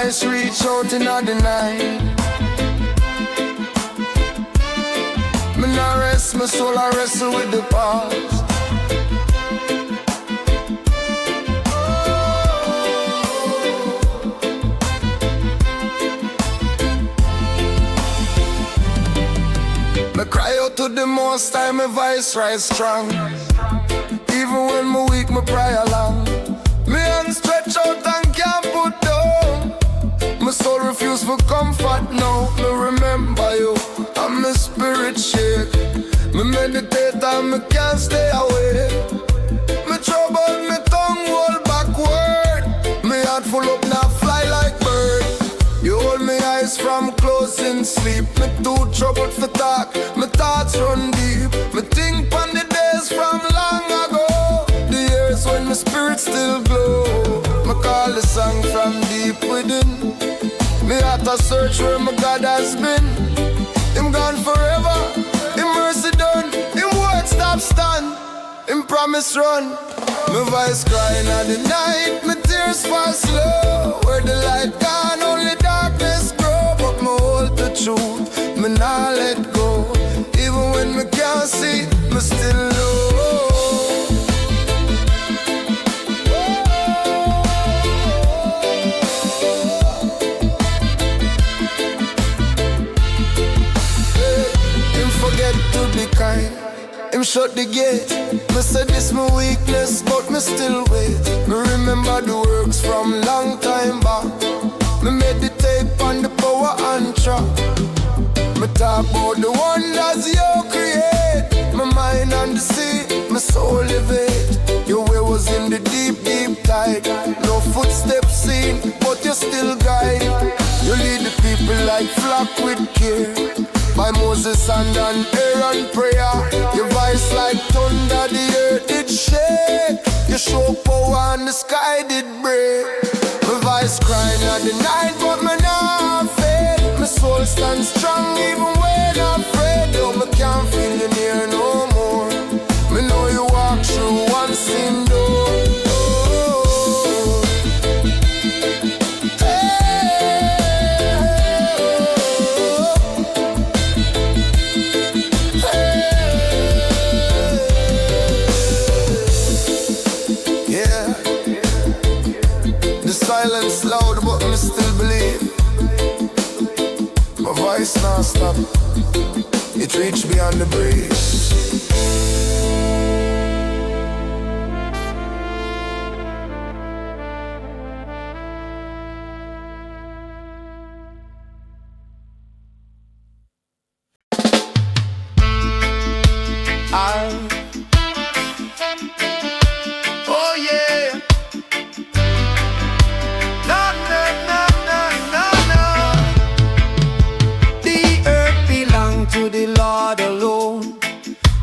voice reach out in the night. Me not rest, my soul I wrestle with the past. Me cry out to the Most High, my voice rise strong. Even when me weak, me pray along. Me hands stretch out and can't put down. My soul refuse for comfort now. Me remember you and my spirit shake. Me meditate and me can't stay away. Me trouble, me tongue hold backward. Me heart full up, now fly like bird. You hold me eyes from closing sleep. Me too troubled for talk, my thoughts run deep. Me think on the days from long ago, the years when my spirit still glow. Me call the song from deep within. Me heart a search where my God has been. Him gone forever, Him mercy done. Him word stop stand, Him promise run. My voice crying at the night, my tears fall slow. Where the light gone, only darkness grow. But me hold the truth, me not let go. Even when me can't see, me still know. Him forget to be kind, Him shut the gate. Me said this my weakness, but me still wait. Me remember the works from long time back. Me meditate on the power and track. Me talk about the wonders you create. My mind on the sea, my soul elevate. Your way was in the deep, deep tide. No footsteps seen, but you still guide. You lead the people like flock with care. By Moses and Aaron prayer. Your voice like thunder, the earth did shake. You show power and the sky did break. My voice crying at the night, but me not fade. My soul stands strong even when I'm afraid. Though me can't feel you near no more. Me know you walk through one sin door. Silence loud, but me still believe. My voice not stop, it reached beyond the breeze. Oh yeah. To the Lord alone,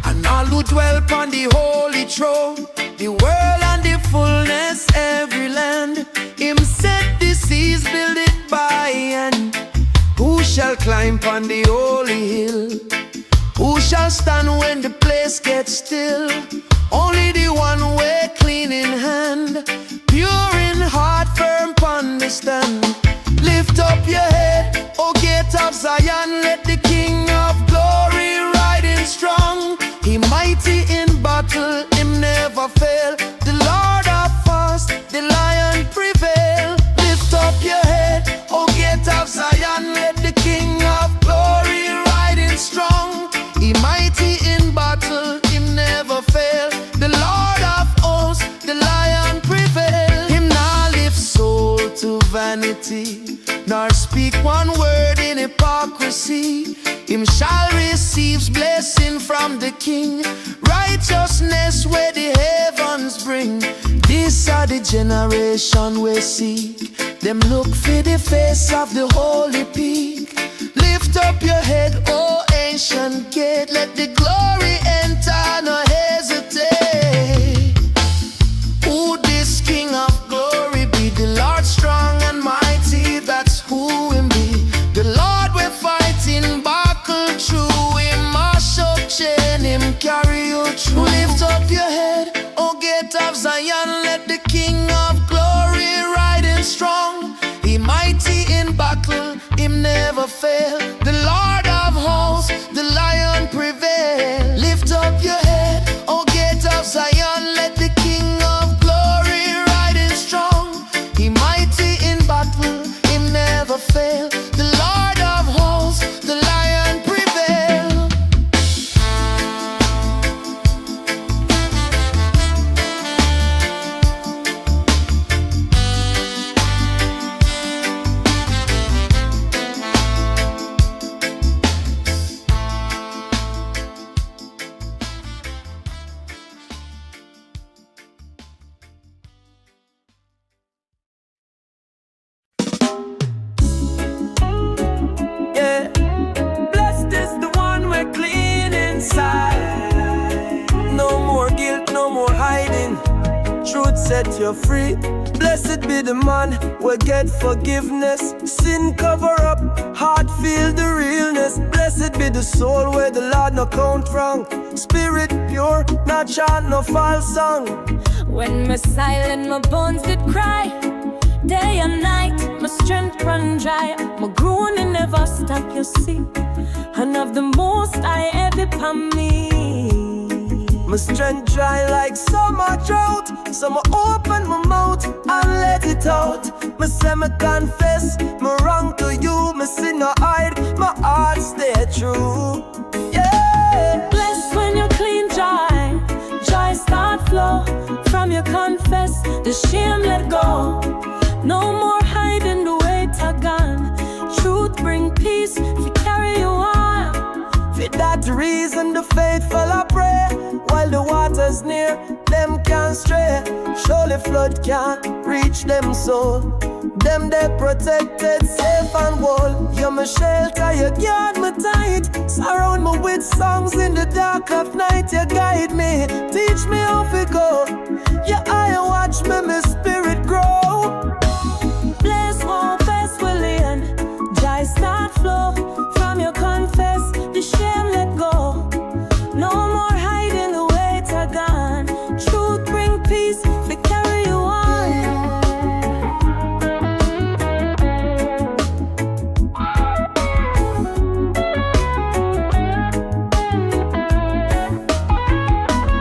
and all who dwell upon the holy throne, the world and the fullness, every land. Him set the seas, build it by hand. Who shall climb upon the holy hill? Who shall stand when the place gets still? Only the one way clean in hand, pure in heart, firm upon the stand. Lift up your head, O gate of Zion, let the King of glory riding strong. He mighty in battle, Him never fail. The Lord of hosts, the Lion prevail. Lift up your head, O gate of Zion, let the King of glory riding strong. He mighty in battle, Him never fail. The Lord of hosts, the Lion prevail. Him not lift soul to vanity, nor speak one word in hypocrisy. Him shall receive blessing from the King, righteousness where the heavens bring. These are the generation we seek, them look for the face of the holy peak. Lift up your head, O ancient gate, let the glory enter, no hesitate. Who this King of glory be? The Lord strong and mighty, that's who Him be. The Lord we're fighting battle through. Him mash up chain, Him carry you through. Lift up your head, O gate of Zion, let the King of glory riding strong. He mighty never fail. The Lord of hosts, the Lion prevail. Lift up your head, O gate of Zion, let the King of glory riding strong. He mighty in battle, he never fail. The Lord of hosts, the Lion prevail. Set you free. Blessed be the man will get forgiveness. Sin cover up, heart feel the realness. Blessed be the soul where the Lord no count wrong. Spirit pure, not chant no false song. When my silent, my bones did cry. Day and night, my strength run dry. My groaning never stop, you see. And of the most I ever upon me. My strength dry like summer drought. So I open my mouth and let it out. Me say me confess, me wrong to you. Me sin no hide, my heart stay true. Yeah. Blessed when you clean dry. Joy start flow. From you confess, the shame let go. No more hiding, the weight are gone. Truth bring peace, if you carry you on. For that reason the faithful I pray. While the water's near, them can't stray. Surely flood can't reach them soul. Them they protected, safe and whole. You're my shelter, you guard me tight. Surround me with songs in the dark of night. You guide me, teach me how to go. Your eye watch me, my spirit grow. Bless one face will end. Joy start flow. From your confess, the shame let go. No more hiding, the weight are gone. Truth bring peace, we carry you on.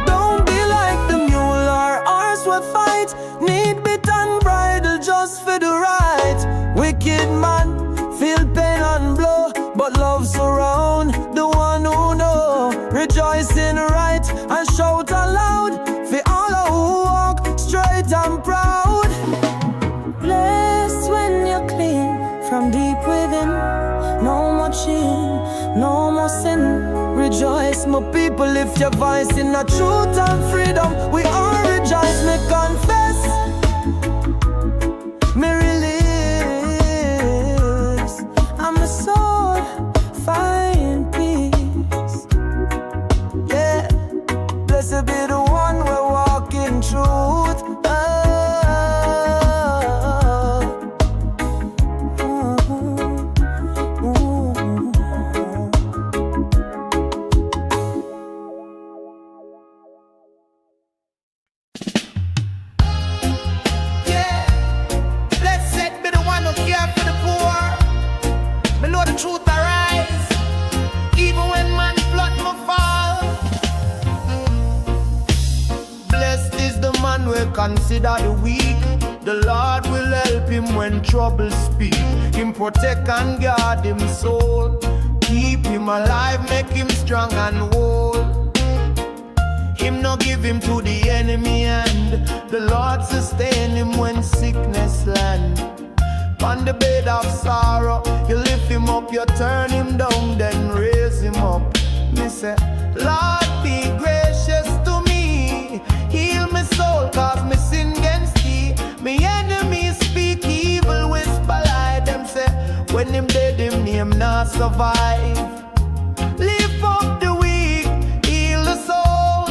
Don't be like the mule or horse will fight. Need bit and bridle just for the right. Wicked man, feel pain and blow, but love surround the one who know. Rejoice in right and shout aloud for all who walk straight and proud. Blessed when you're clean from deep within. No more shame, no more sin. Rejoice, my people, lift your voice in the truth and freedom. We all rejoice, me confess, me release, and my soul find peace. Yeah, blessed be the one we're walking truth. Truth arise, even when man plot my fall. Blessed is the man we consider the weak. The Lord will help him when trouble speak. Him protect and guard him soul. Keep him alive, make him strong and whole. Him no give him to the enemy, and the Lord sustain him when sickness land. On the bed of sorrow, you lift him up, you turn him down, then raise him up. Me say, Lord, be gracious to me. Heal my soul, cause me sin against thee. Me enemies speak evil, whisper lie. Them say, when him dead, him name not survive. Lift up the weak, heal the soul.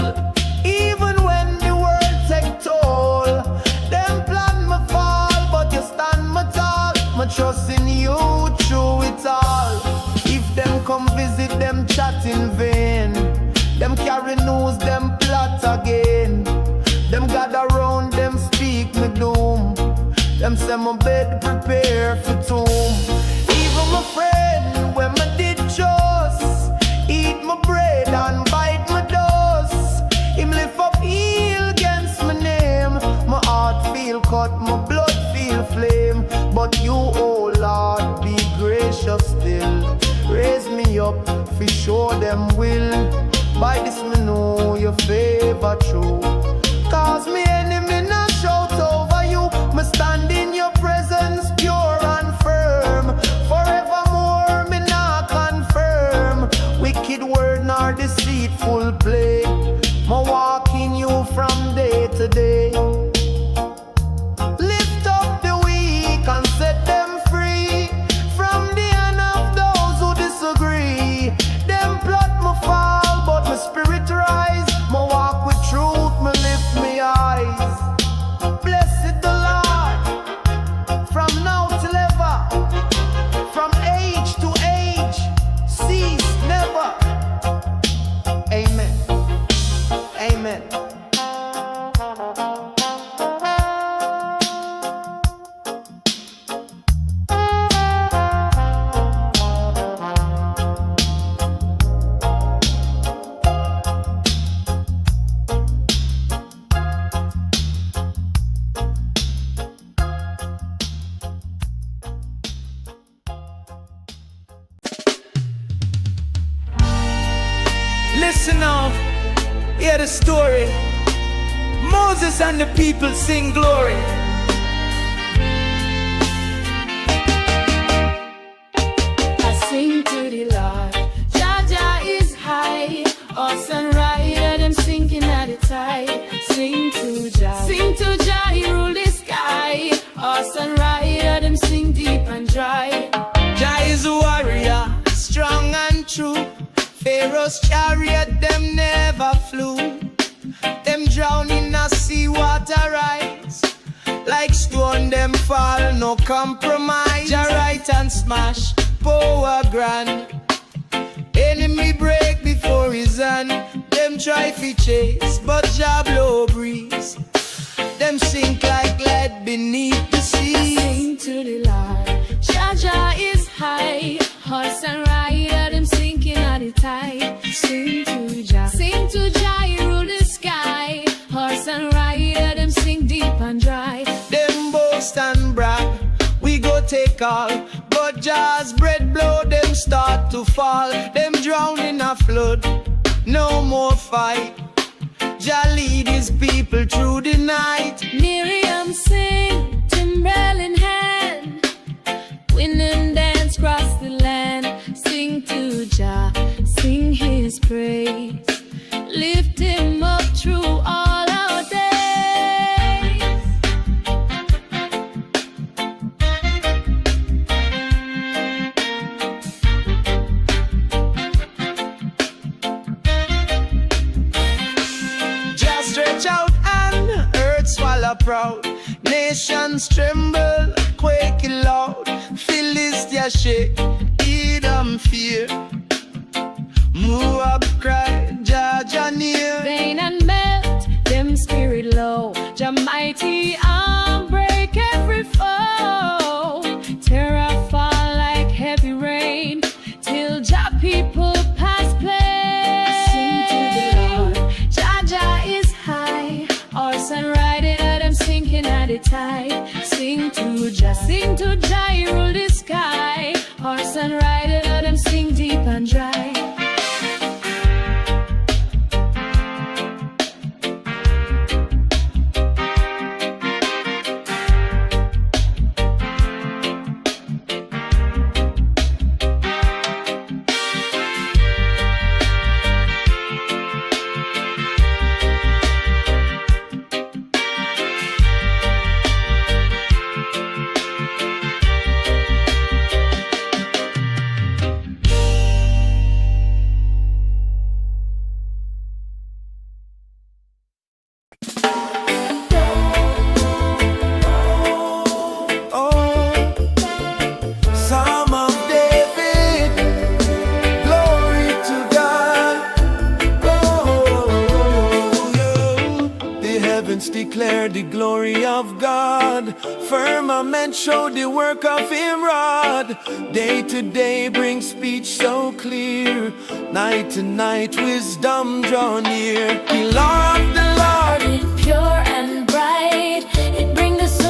Even when the world take toll. Them plan me fall, but you stand me tall. My trust in you through it all. If them come visit, them chat in vain. Them carry news, them plot again. Them gather round, them speak me doom. Them say my bed prepare for tomb. Even my friend cut, my blood feel flame. But you, oh Lord, be gracious still. Raise me up, fi show them will. By this me know your favor true. Cause me enemy not shout over you. Me stand in your presence pure and firm. Forevermore me not confirm wicked word nor deceitful play. Me walk in you from day to day. Lift up the weak and set them free from the hand of those who disagree. Them plot me fall, but my spirit rise. Me walk with truth, me lift me eyes. Blessed the Lord, from now till ever, from age to age, cease never. Amen. Amen. Listen now, hear the story. Moses and the people sing glory. I sing to the Lord, Jah Jah is high. Awesome rider, them sinking at the tide. Sing to Jah, he rule the sky. Awesome rider, them sing deep and dry. Jah is a warrior, strong and true. Pharaoh's chariot, them never flew. Them drown in a sea water rise. Like stone, them fall, no compromise. Jah right and smash, power grand. Enemy break before his hand. Them try to chase, but Jah blow breeze. Them sink like lead beneath the sea. Sing to the Lord, Jah Jah is high. Horse and rider, them sinking at the tide. Sing to Jah, he rule the sky. Horse and rider, them sing deep and dry. Them boast and brag, we go take all. But Jah's bread blow, them start to fall. Them drown in a flood, no more fight. Jah lead his people through the night. Miriam sing, timbrel in hand. Wind and dance cross the land. Sing to Jah, sing his praise. Lift him up through all our days. Jah stretch out and earth swallow proud. Nations tremble, quake loud. Philistia shake, Edom fear. Moab cry, Jah Jah near. Vain and melt, them spirit low. Jah mighty arm break every foe. Terror fall like heavy rain, till Jah people pass plain. Sing to the Lord, Jah Jah is high. Horse and riding, them sinking at the tide. Sing to Jah, he rule the sky. Horse and riding, them sing deep and dry. declare the glory of God. Firmament show the work of him rod. Day to day brings speech so clear. Night to night wisdom draw near. The law of the Lord It pure and bright, it bring the soul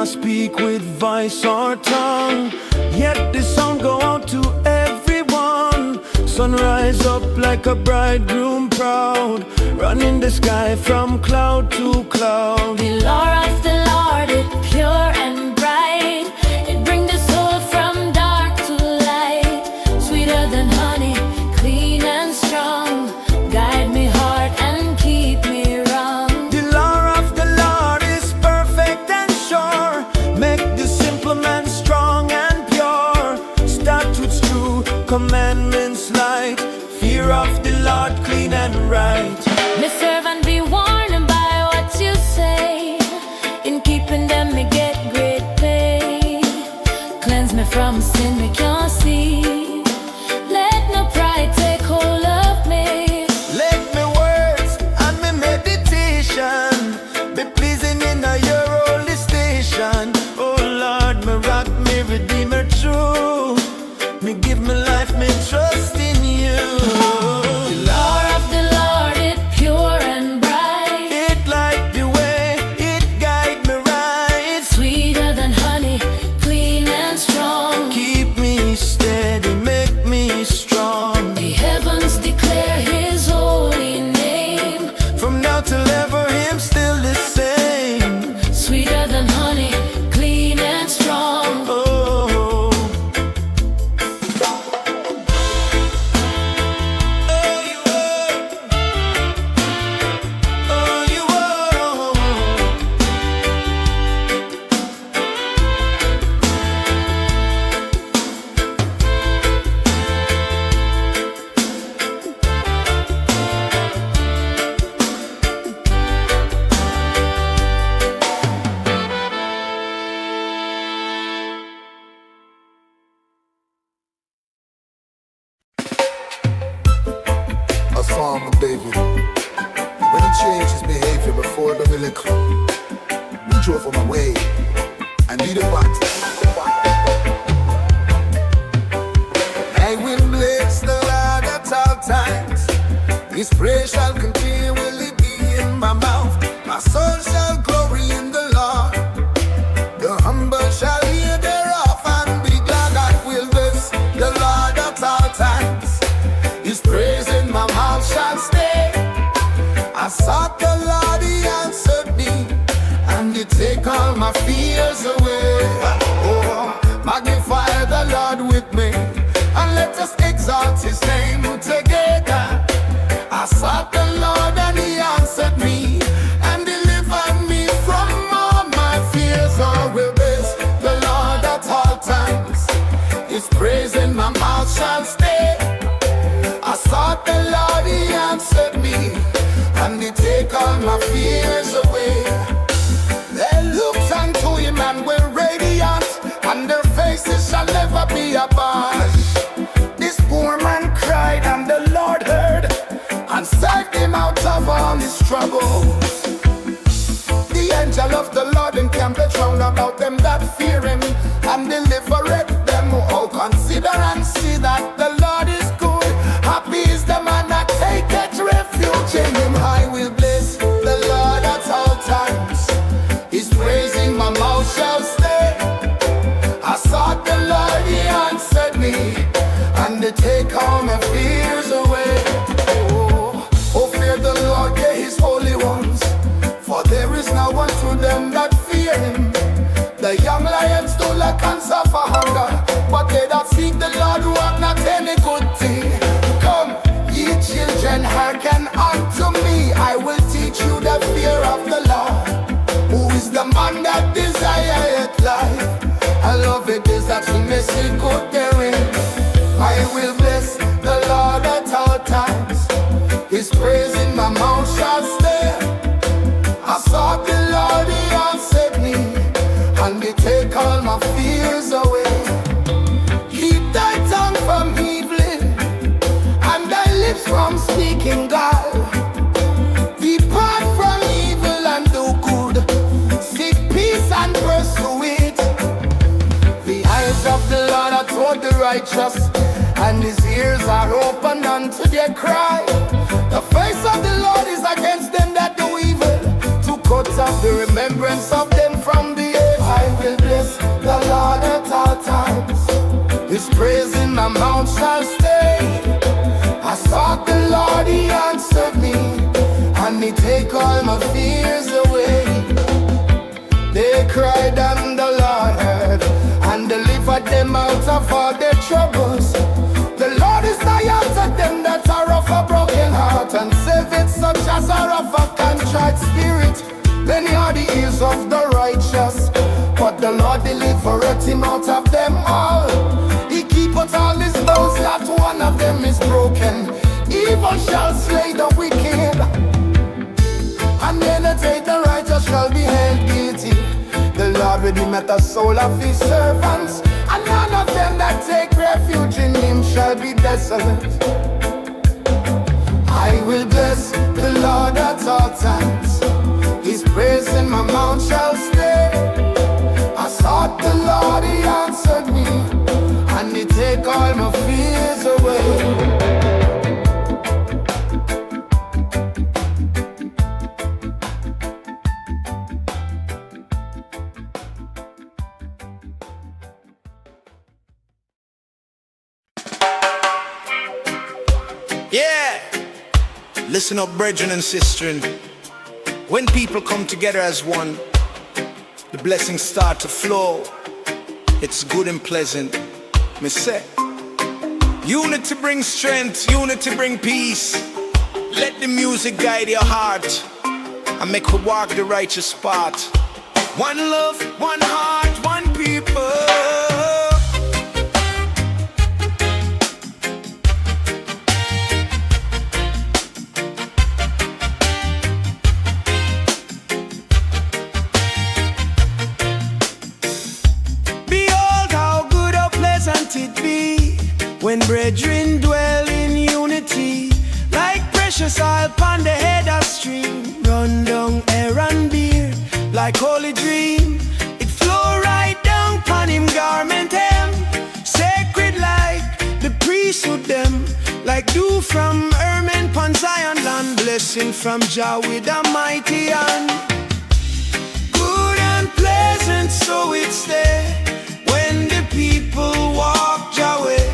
speak with voice or tongue, yet the sound go out to everyone. Sun rise up like a bridegroom proud, run in the sky from cloud to cloud. The law of the Lord is pure and bright. It brings the soul from dark to light. Sweeter than honey, clean and strong. Guide me heart and keep me wrong. The law of the Lord is perfect and sure, make the simple man strong and pure. Statutes true, commandments light, fear of the Lord clean and right. Me serve and be warned by what you say. In keeping them me get great pay. Cleanse me from sin me can't see. Let no pride take hold of me. Let me words and me meditation be pleasing in your holy station. Oh Lord, me rock, me redeemer true. Me give me life, me trust in you. The law of the Lord is pure and bright. It light the way, it guide me right. Sweeter than honey, clean and strong. Keep me steady, make me strong. The heavens declare his holy name. From now till ever, him still the same. Sweeter than honey, clean and strong. Oh, A psalm of David. When he changed his behavior before the miracle, we drove him away and did a party. I will bless the Lord at all times. His praise shall continually be in my mouth. My soul shall glory in the Lord. The humble shall hear thereof and be glad. I will bless the Lord at all times. His praise in my mouth shall stay. I sought the Lord, he answered me, and he take all my fears away. Oh, magnify the Lord with me, and let us exalt his name together. I sought the Lord and he answered me, and delivered me from all my fears. I will bless the Lord at all times. His praise in my mouth shall stay. I sought the Lord, he answered me, and he take all my fears away. Their looks unto him and were radiant, and their faces shall never be abashed. This poor man cried, and the Lord heard, and saved him out of all his troubles. The angel of the Lord encampeth round about them that fear him, and delivereth them. Oh, consider and see that the Lord is good. Happy is the man that taketh refuge in him. I will bless the Lord at all times. His praise in my mouth shall stay. I sought the Lord, he answered me, and he take all my fears away. Oh, fear the Lord, ye his holy ones, for there is no one to them that fear him. The young lions do lack and suffer hunger, but they that seek the Lord want not any good thing. Come, ye children, hearken unto me. I will teach you the fear of the Lord. Who is the man that desireth life? I love it is that we may see good therein. I will bless the Lord at all times. His praise in my mouth shall stay. I sought the Lord, he answered me, and he take all my fears away. Keep thy tongue from evil, and thy lips from speaking guile. Depart from evil and do good. Seek peace and pursue it. The eyes of the Lord are toward the righteous, and his ears are open unto their cry. The face of the Lord is against them that do evil, to cut off the remembrance of them from the earth. I His praise in my mouth shall stay. I sought the Lord, He answered me, and He take all my fears away. They cried and the Lord heard, and delivered them out of all their troubles. The Lord is nigh unto them that are of a broken heart, and saveth such as are of a contrite spirit. Many are the ears of the righteous, but the Lord delivereth him out of them all. He keepeth all his bones, not one of them is broken. Evil shall slay the wicked, and meditate the righteous shall be held guilty. The Lord redeemeth the soul of his servants, and none of them that take refuge in him shall be desolate. I will bless the Lord at all times. His praise in my mouth shall stay. I sought the Lord, He answered me, and He take all my fears away. Yeah, listen up, brethren and sisters. When people come together as one, the blessings start to flow. It's good and pleasant. Me say, unity brings strength, unity brings peace. Let the music guide your heart and make we walk the righteous path. One love, one heart, one people. It be when brethren dwell in unity, like precious oil upon the head of stream, run down air and beard like holy dream. It flow right down upon him garment hem, sacred like the priesthood them, like dew from Hermon pon Zion land, blessing from Jah with a mighty hand. Good and pleasant, so it's there when the people walk Jah way.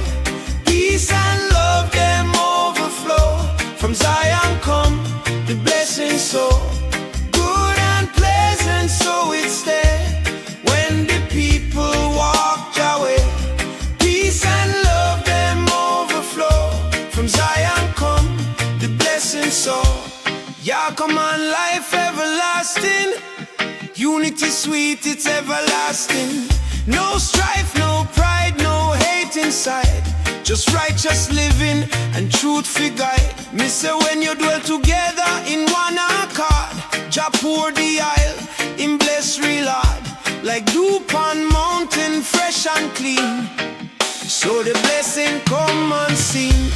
Peace and love them overflow. From Zion come the blessing so. Good and pleasant, so it's there when the people walk Jah way. Peace and love them overflow. From Zion come the blessing so. Yah come on, life everlasting. Unity sweet, it's everlasting. No strife, no pride, no hate inside. Just righteous living and truth for guide. Me say when you dwell together in one accord, Jah pour the isle in bless real hard, like dew upon mountain fresh and clean. So the blessing come unseen.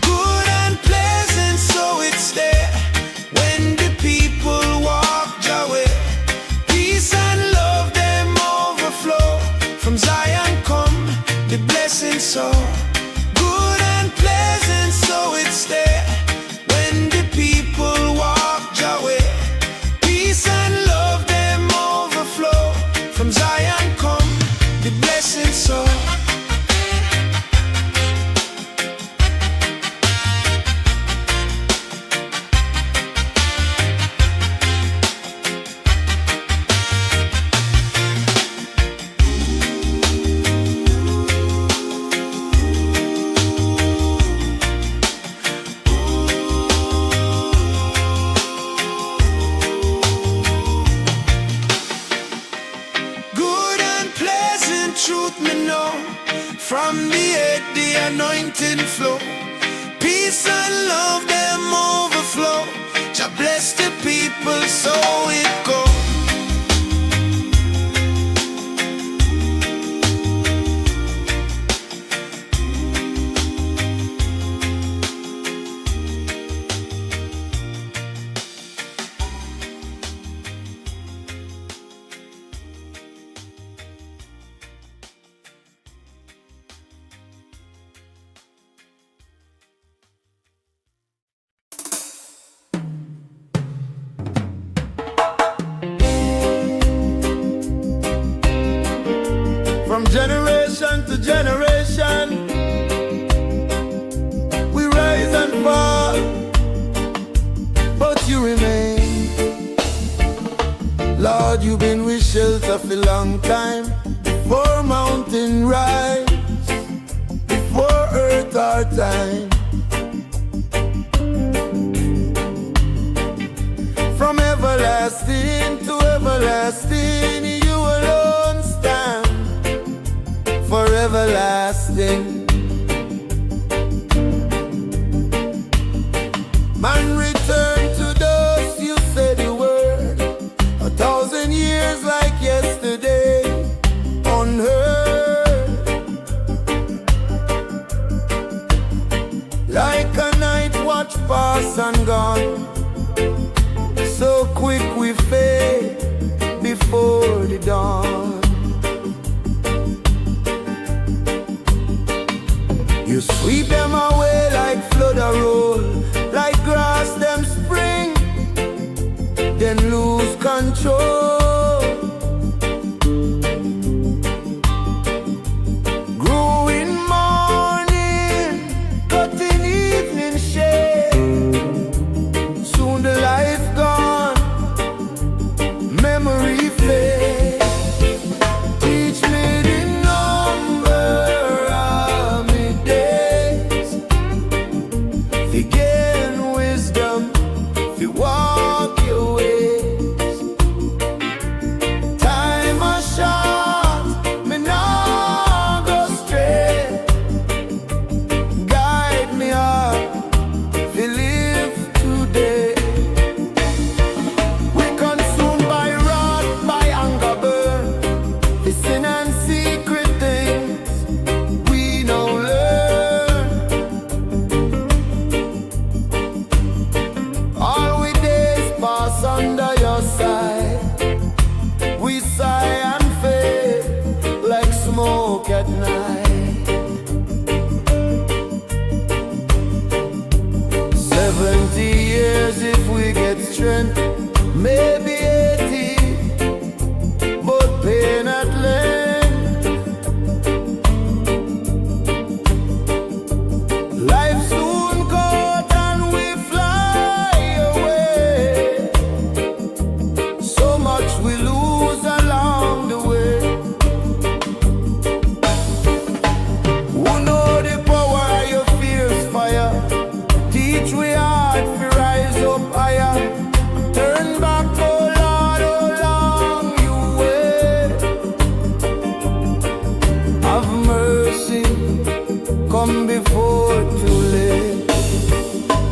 Good and pleasant, so it's there when the people walk Jah way. Peace and love them overflow. From Zion come the blessing so. Good and pleasant, so it's there when the people walk Jah way. Peace and love them overflow. From Zion come the blessing so. Truth me know, from the head the anointing flow. Peace and love them overflow. Jah bless the people, so it goes. generation to generation, we rise and fall, but you remain. Lord, you've been with shelter for a long time, before mountain rise, before earth our time. From everlasting to everlasting, you alone stand for everlasting. Man, return to dust, you said the word. 1,000 years like yesterday, unheard. Like a night watch pass and gone, so quick we fade before the dawn. You sweep them away like flood a roll, like grass them spring, then lose control. Growing morning, cutting evening shade, soon the life gone, memory fade. Teach me the number of me days, to gain wisdom, to walk your ways. Time a short, me nah go straight. Guide me up, to live today. We consumed by wrath, by anger burn, the sin and secret things we now learn. All we days pass under your side, we sigh and fade like smoke at night. 70 years if we get strength, maybe 80, but pain at length. Life soon cut and we fly away, so much we lose along the way. Who know the power of your fierce fire? Teach we heart to rise up higher. Turn back, oh Lord, oh long you wait. Have mercy, come before too late.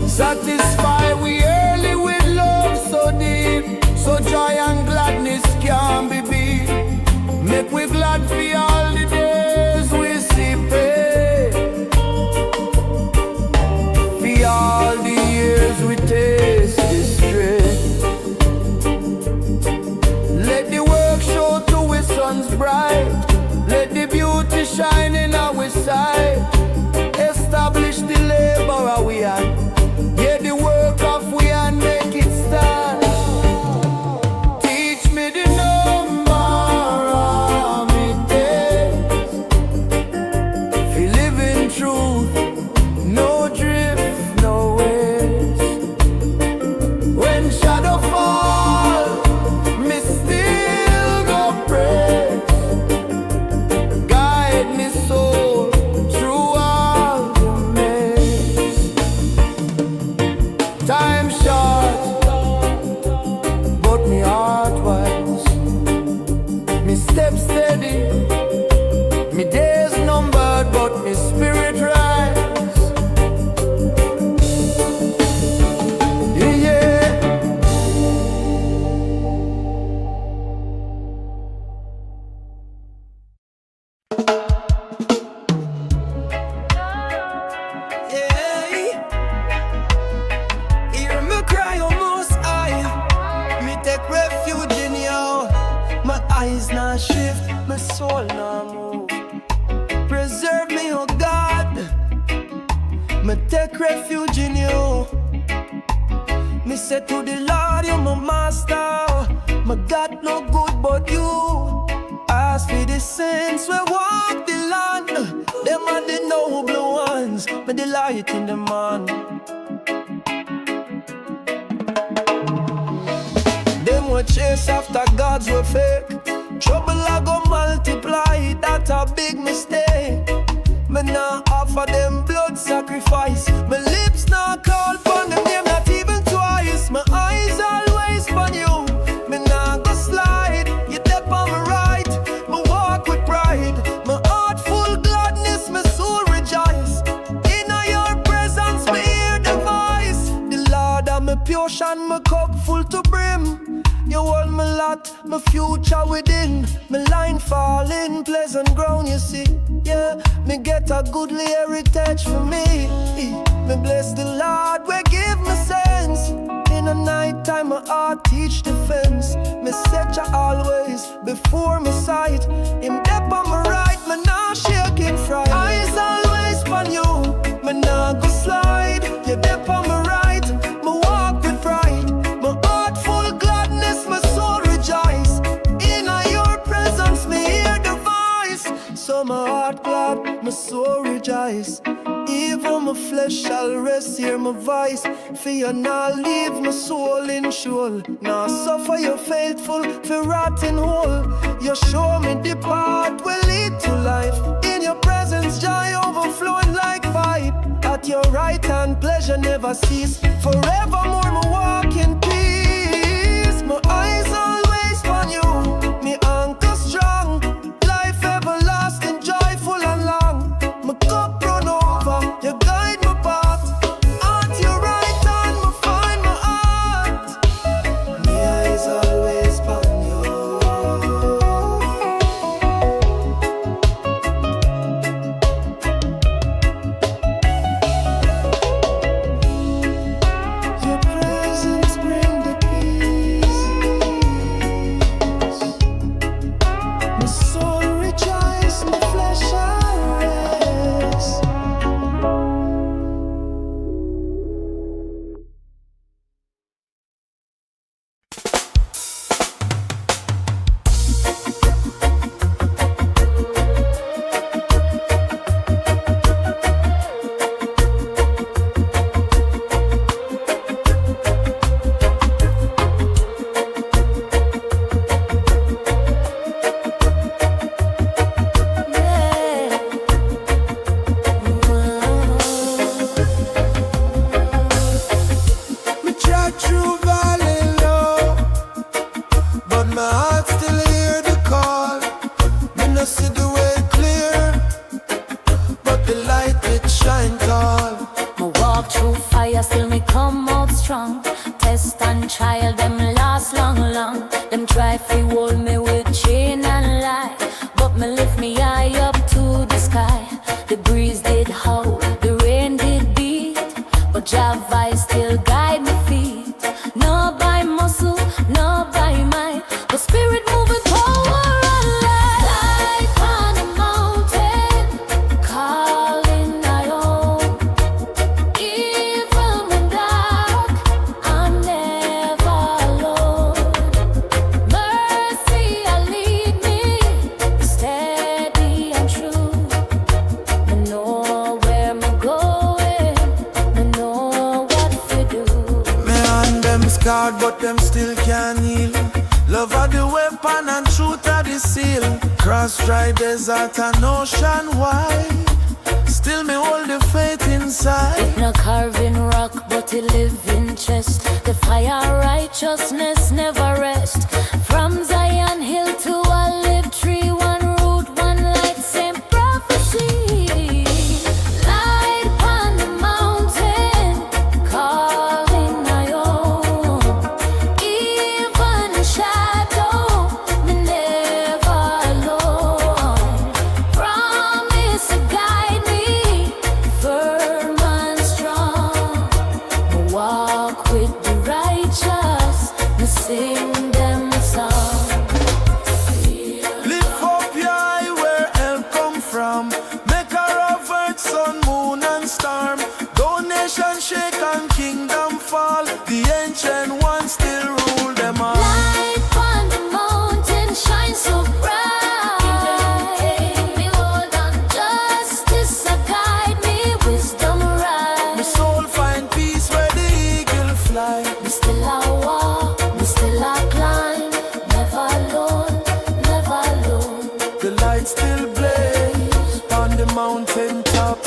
Satisfy we early with love so deep, so joy and gladness can be beat. Make we glad for all the days we see pain, for all the years we taste this strength. Let the work show to we sun's bright, let the beauty shine in our sight. Establish the labor we are, yeah, the work of we and make it stand. Teach me the number of me days, for living truth, no drift, no waste. When shadow fall, me still go praise. Guide me soul through all the maze. Time short, but me heart wise. Me step steady, me days numbered, but me spirit rise. Yeah, yeah. Yeah. Hear me cry almost high. Me take refuge in you. My eyes not shift, my soul not move. Preserve me, oh God. Me take refuge in you. Me say to the Lord, you're my master. My God no good but you. Ask for the saints we walk the line. me the light in the morning. Them we chase after gods we fake. Trouble I go multiply, that's a big mistake. Me nah offer them blood sacrifice. My lips nah call upon them name not even twice. My eyes always on you, me nah go slide. You step on my right, me walk with pride. My heart full gladness, my soul rejoice. In your presence, me hear the voice. The Lord of my portion, my cup full to brim. You hold me lot, my future within. My line fall in pleasant ground, you see. Yeah, me get a goodly heritage for me. Me bless the Lord, we give me sense. In the night time, my heart teach defense. Me set you always before my sight. Him dep on my right, me nah shake in fright. Eyes always on you, me nah go slide. You dep on my right, me walk with pride. My heart full gladness, my soul rejoice. In your presence, me hear the voice. So my heart glad, my soul rejoice. Even my flesh shall rest, hear my voice. Fear not leave my soul in shoal. Now suffer you faithful for rotten hole. You show me the path will lead to life. In your presence joy overflowing like pipe. At your right hand pleasure never cease. Forevermore my walk in peace. My eyes always on you, me anchor strong. Life everlasting, joyful and long. My cup run over, you guide my path. At your right hand, me find my heart. My eyes always on you. Your presence bring the peace. My soul rejoice, my flesh shall rest. Me try through valley low, but my heart still hear the call. Me no see the way clear, but the light it shine tall. Me walk through fire, still me come out strong. Test and trial, them last long, long. Them try to hold me with chain and lie, but me lift me eye up to the sky. The breeze did howl, the rain did beat, but Jah voice still guide me feet. Not by muscle, not by might, but spirit moving power and light. Light on the mountain, calling I own. Even when dark, I'm never alone. Mercy, lead me steady and true. I know where I'm going, I know what to do. Me and them scarred, but them still can heal. Love are the weapon and truth are the seal. Cross dry desert and ocean wide, still me hold the faith inside. No carving rock, but a living chest. The fire righteousness never rest. From Zion hill to olive tree, one root, one light, same prophecy. Light upon the mountain, calling I own. Even in shadow, me never alone. Promise to guide me, firm and strong. Me walk with the righteous, me sing them song. Lift up your eye where help come from. Make a rough earth, sun, moon and storm. Donation shake and kingdom fall. The ancient ones still rule them all. Light on the mountain shines so bright. Me hold on justice, guide me, wisdom mountain top.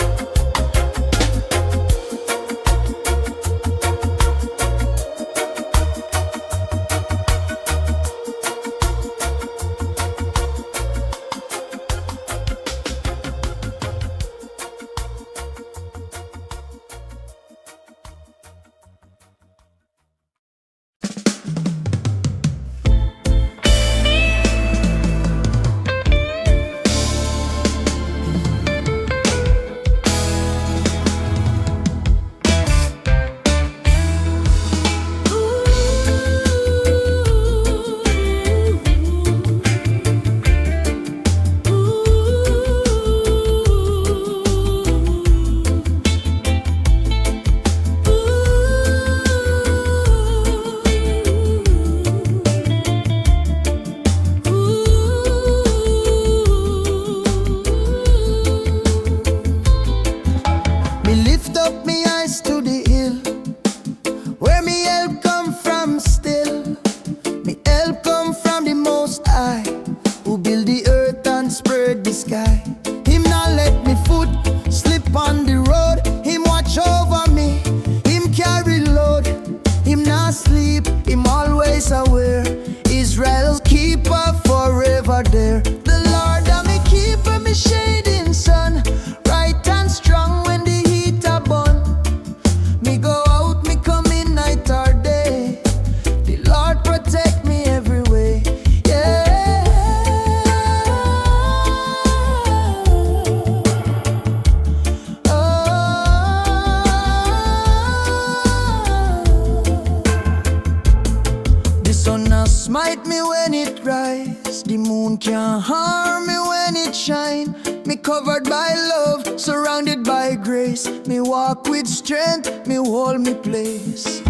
Smite me when it rise, the moon can't harm me when it shine. Me covered by love, surrounded by grace. Me walk with strength, me hold me place.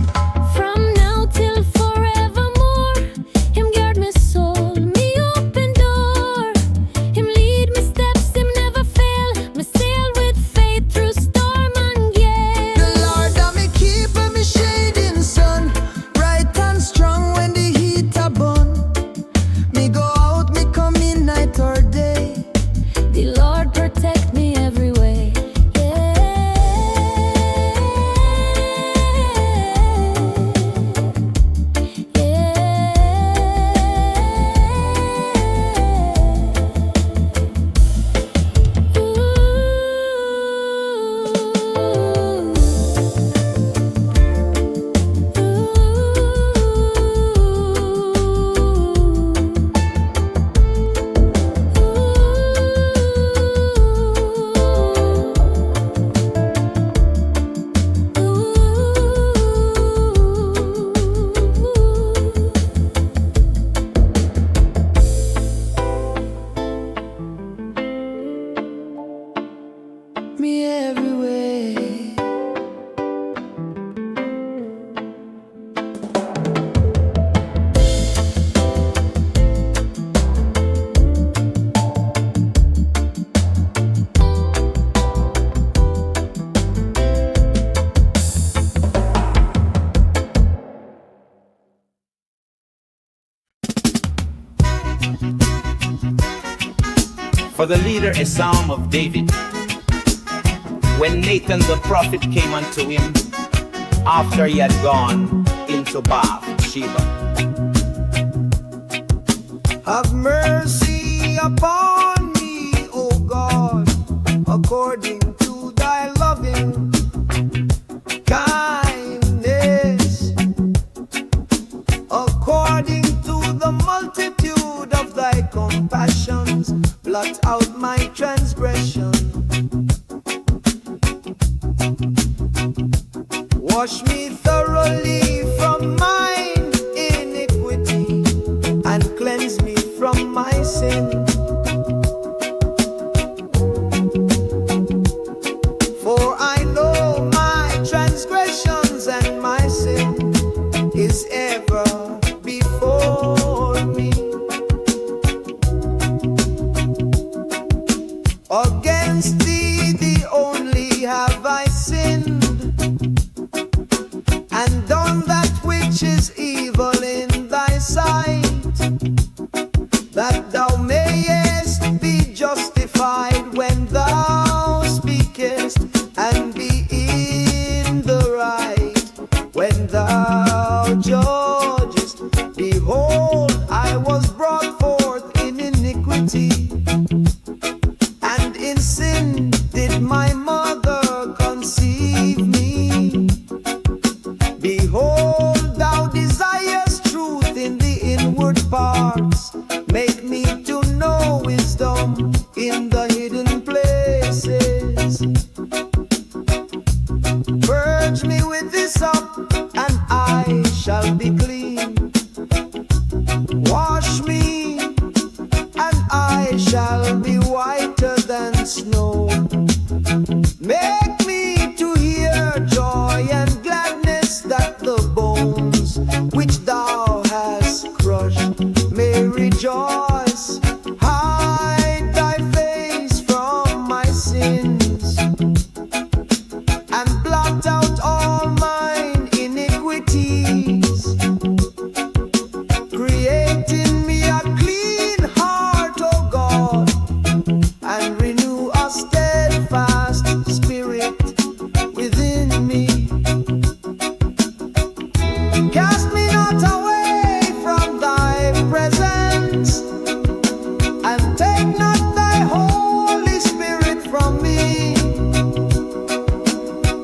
From now till forevermore, Him guard me soul, me open door. Him lead me steps, Him never fail. Me sail with faith through storm and gale. The Lord that me keep and me shade in sun, bright and strong when the heat a burn. Me go out, me come in night or day. The Lord protect me every way. Me every way. For the leader, a psalm of David. When Nathan the prophet came unto him, after he had gone into Bathsheba. Have mercy upon me, O God, according to thy loving kindness, according to the multitude of thy compassions, blot out my transgression. Wash me thoroughly from mine iniquity and cleanse me from my sin. For I know my transgressions and my sin is ever before me. Against thee, thee only have I sinned, and done that which is evil in thy sight, that thou mayest be justified when thou know. Make me to hear joy and gladness, that the bones which thou hast crushed may rejoice. Hide thy face from my sins and blot out all mine iniquities. Create in me a clean heart, O God, and renew a steadfast spirit within me. Cast me not away from thy presence, and take not thy Holy Spirit from me.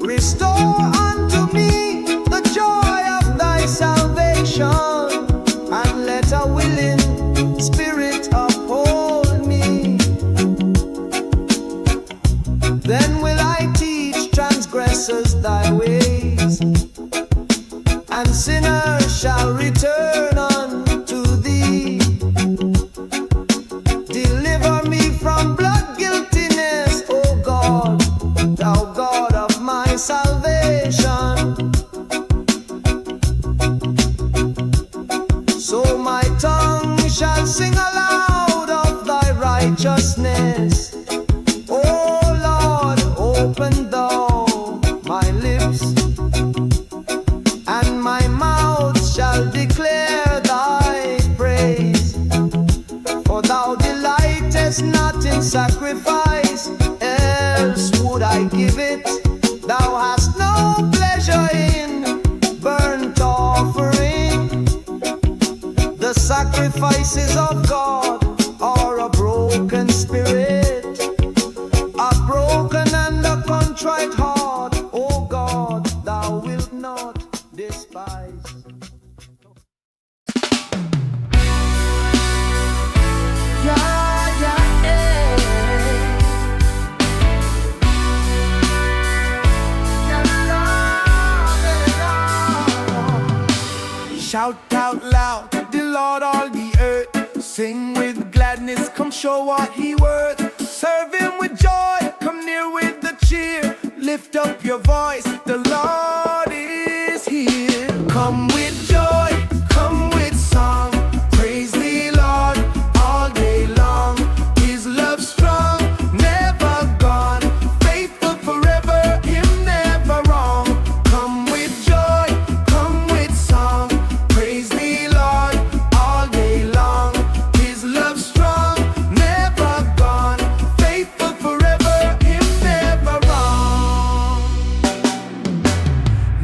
Restore unto me the joy of thy salvation, and let a willing spirit uphold me. Then will I teach transgressors thy ways, and sinners shall return unto thee. Deliver me from blood guiltiness, O God, thou God of my salvation. So my tongue shall sing aloud of thy righteousness. O Lord, open thou my lips, and my mouth shall declare thy praise. For thou delightest not in sacrifice, else would I give it. Thou hast no pleasure in burnt offering. The sacrifices of God are a broken spirit, a broken and a contrite heart, O God, thou wilt not despise. Yeah, yeah, yeah. Shout out loud, the Lord all the earth. Sing with gladness, come show what he worth. Serve him with joy, come near with the cheer. Lift up your voice, the Lord is here. Come with joy, come with song. Praise the Lord all day long. His love strong, never gone. Faithful forever, him never wrong. Come with joy, come with song. Praise the Lord all day long. His love strong, never gone. Faithful forever, him never wrong.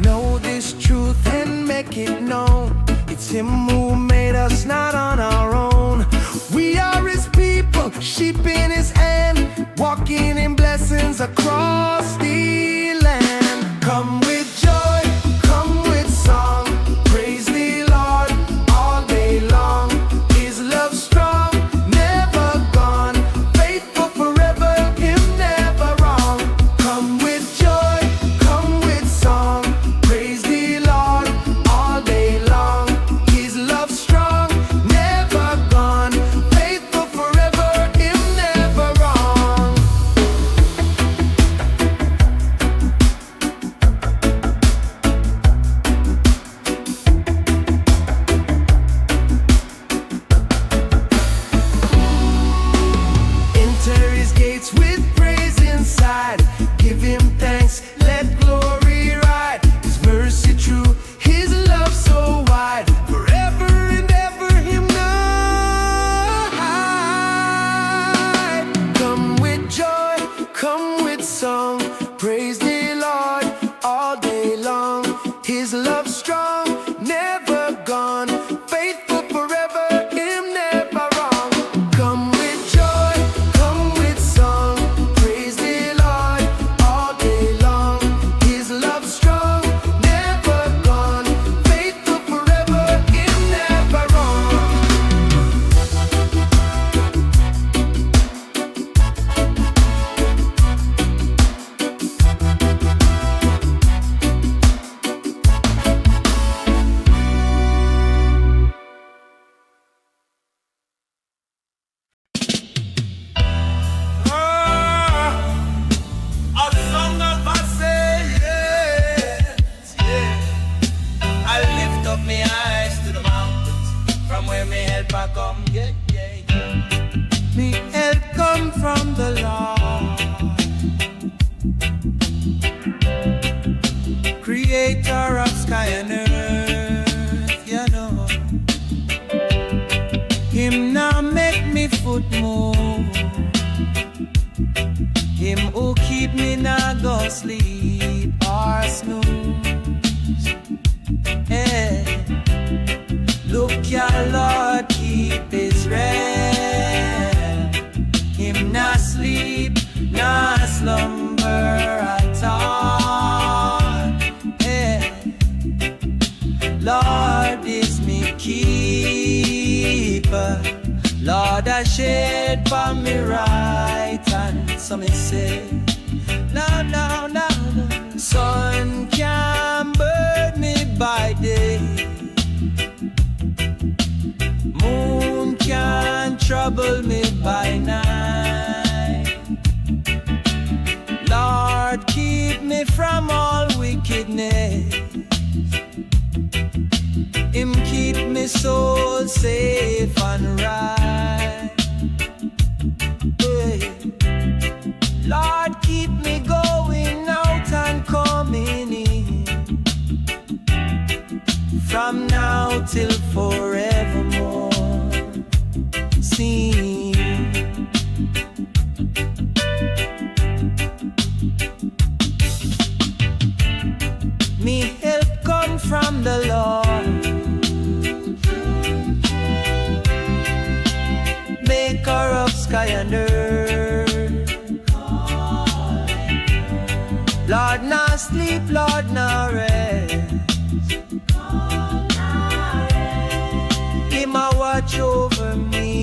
Know this truth and make it known. It's him who made us, not on our own. We are his people, sheep in his hand, walking in blessings across the land. Come with joy, come with song. Praise the Lord all day long. His love strong, never gone. Faithful forever, him never wrong. Come with joy, come with song. Praise the Lord all day long. His love strong, never gone. Faithful forever, him never wrong. Enter his gates with praise inside. Give him thanks, let glory ride. His mercy true, his love so wide. Forever and ever him hide. Come with joy, come with song. Praise the Lord all day long. His love strong, never gone. Faithful forever, him never wrong. Come with joy, come with song. Praise the Lord all day long. His love strong, never gone. Faithful forever, him never wrong. keep me not go sleep or snooze. Hey. Look ya Lord keep Israel. Him not sleep, not slumber at all. Hey. Lord is me keeper. Lord I shed for me right hand. So me say, no. Sun can burn me by day, moon can trouble me by night. Lord keep me from all wickedness. Him keep me soul safe and right. Hey. Lord keep me going out and coming in, from now till forevermore. Sing. Me help come from the Lord, maker of sky and earth. Lord not sleep, Lord not rest. Him a watch over me.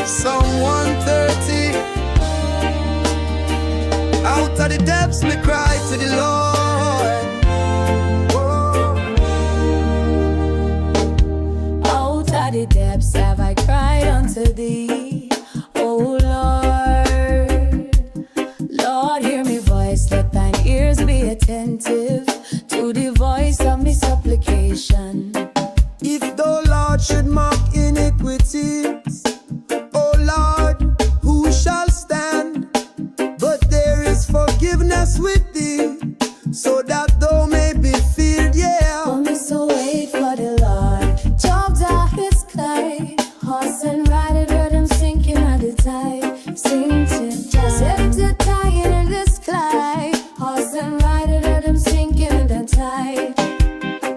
Psalm 130. Out of the depths me cry to the Lord. Out of the depths have I cried unto thee, O Lord. Lord, hear me voice, let thine ears be attentive to the voice of me supplication. If the Lord should mark iniquities, O Lord, who shall stand? But there is forgiveness with thee, so that thou may be feared, yeah. Oh, me so wait for the Lord. Jobs are his cry. Horse and rider, heard him sinking at the tide. Sing to just if the tide in the sky. Horse and rider, heard him sinking at the tide.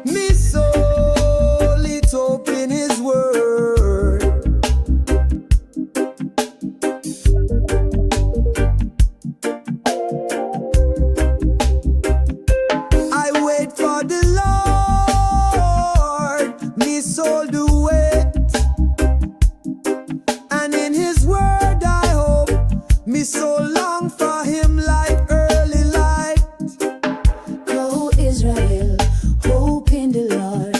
Me soul it hope in his word. I wait for the Lord, me soul do wait, and in his word I hope. Me so long for him like early light. Go Israel, hope in the Lord.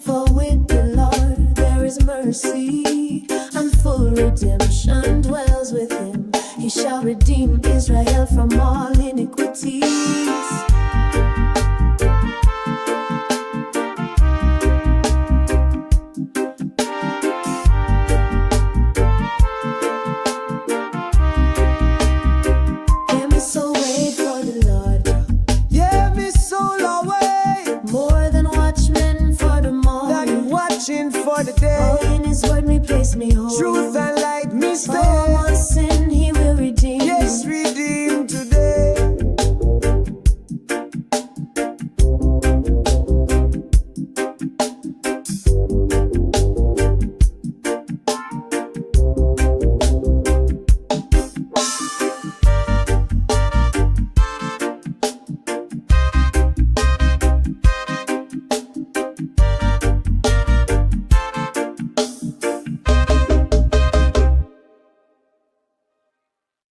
For with the Lord there is mercy, and full redemption dwells with him. He shall redeem Israel from all iniquities. Yeah, me so wait for the Lord, Yeah, me soul away, more than watchmen for the that morning. watching for the Oh, day. in his word me place me home. Truth and light me For stay. one sin